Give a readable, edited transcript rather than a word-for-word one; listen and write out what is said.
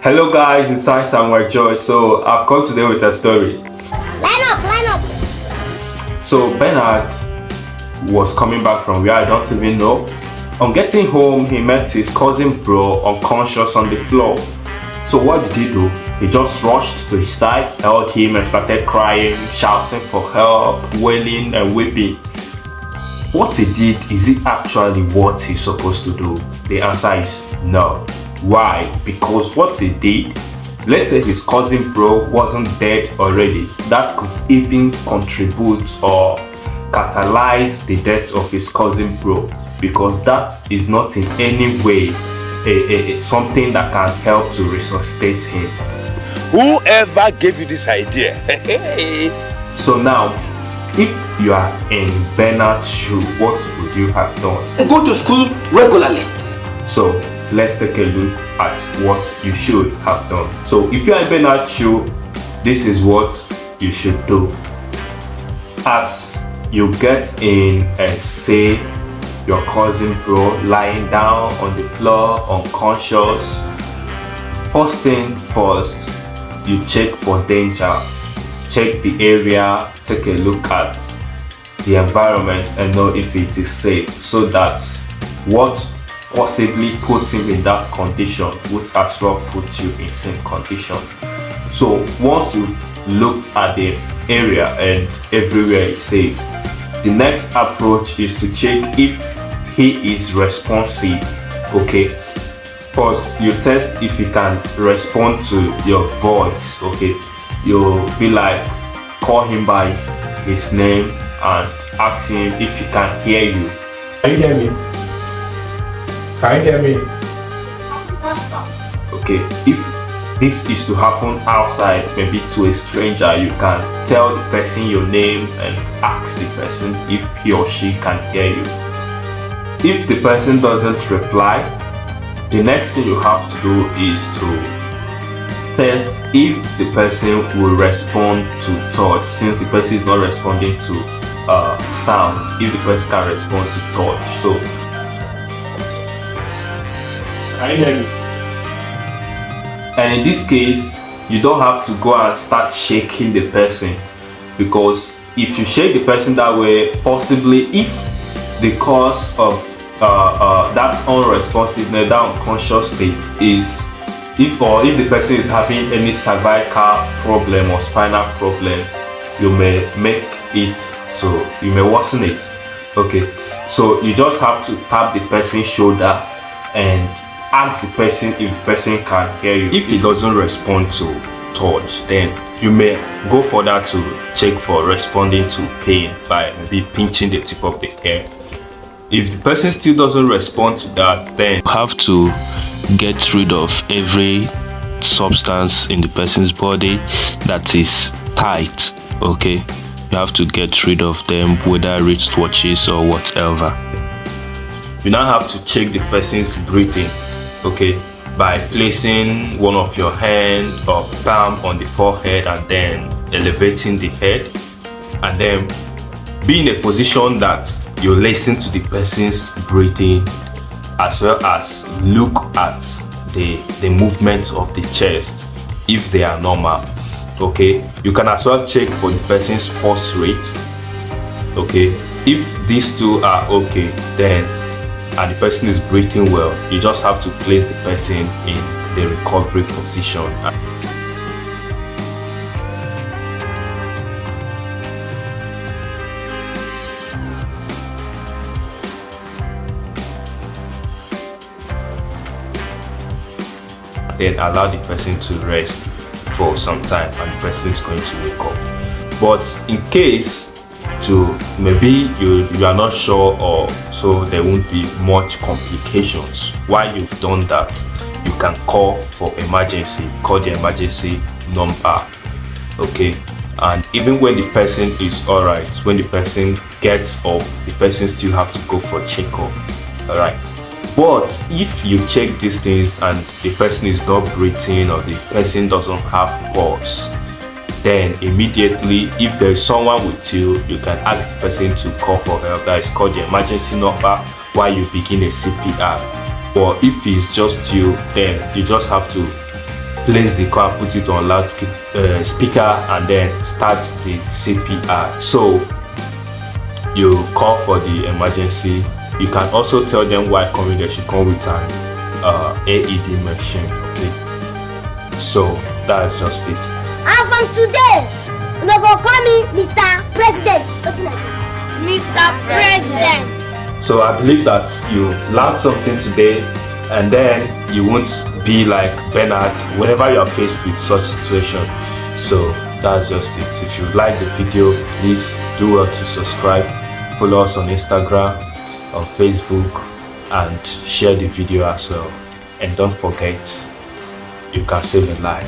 Hello guys, it's I Samuel Joy. So I've come today with a story. Line up. So Bernard was coming back from where I don't even know. On getting home, he met his cousin bro unconscious on the floor. So what did he do? He just rushed to his side, held him and started crying, shouting for help, wailing and weeping. What he did, is it actually what he's supposed to do? The answer is no. Why? Because what he did, let's say his cousin bro wasn't dead already, that could even contribute or catalyze the death of his cousin bro, because that is not in any way something that can help to resuscitate him. Whoever gave you this idea? So now, if you are in Bernard's shoe, what would you have done? Go to school regularly. So let's take a look at what you should have done. So if you are in Bernard's shoe, this is what you should do. As you get in and see your cousin bro lying down on the floor unconscious, first thing first, you check for danger. Check the area, take a look at the environment and know if it is safe, so that what possibly puts him in that condition would as well put you in same condition. So once you've looked at the area and everywhere is safe, the next approach is to check if he is responsive. Okay, first you test if he can respond to your voice. Okay, you'll be like, call him by his name and ask him if he can hear you. Can you hear me? Can you hear me? Okay, if this is to happen outside, maybe to a stranger, you can tell the person your name and ask the person if he or she can hear you. If the person doesn't reply, the next thing you have to do is to test if the person will respond to touch. Since the person is not responding to sound, if the person can respond to touch. So Can you hear me? and in this case, you don't have to go and start shaking the person, because if you shake the person that way, possibly if the cause of that unresponsiveness, that unconscious state is if the person is having any cervical problem or spinal problem, you may worsen it. Okay, so you just have to tap the person's shoulder and ask the person if the person can hear you. If he doesn't respond to touch, then you may go further to check for responding to pain by maybe pinching the tip of the hair. If the person still doesn't respond to that, then You have to get rid of every substance in the person's body that is tight. Okay, you have to get rid of them, whether wristwatches or whatever. you now have to check the person's breathing, okay, by placing one of your hand or palm on the forehead and then elevating the head, and then be in a position that you listen to the person's breathing, as well as look at the movements of the chest if they are normal. Okay, you can as well check for the person's pulse rate. Okay, if these two are okay, then and the person is breathing well, you just have to place the person in the recovery position. Then allow the person to rest for some time and the person is going to wake up. But in case maybe you are not sure, or so there won't be much complications, while you've done that, you can call for emergency. Call the emergency number. Okay, and even when the person is all right, when the person gets up, the person still have to go for checkup. All right. But if you check these things and the person is not breathing or the person doesn't have pulse, then immediately, if there is someone with you, you can ask the person to call for help. That is called the emergency number while you begin a CPR. Or if it's just you, then you just have to place the car, put it on speaker, and then start the CPR. So you call for the emergency. You can also tell them while coming they should come with an AED machine. Okay, so that's just it. And from today, we go call me Mr. President. Mr. President. So I believe that you've learned something today, and then you won't be like Bernard whenever you are faced with such situation. So that's just it. If you like the video, please do well to subscribe, follow us on Instagram, on Facebook, and share the video as well. And don't forget, you can save a life.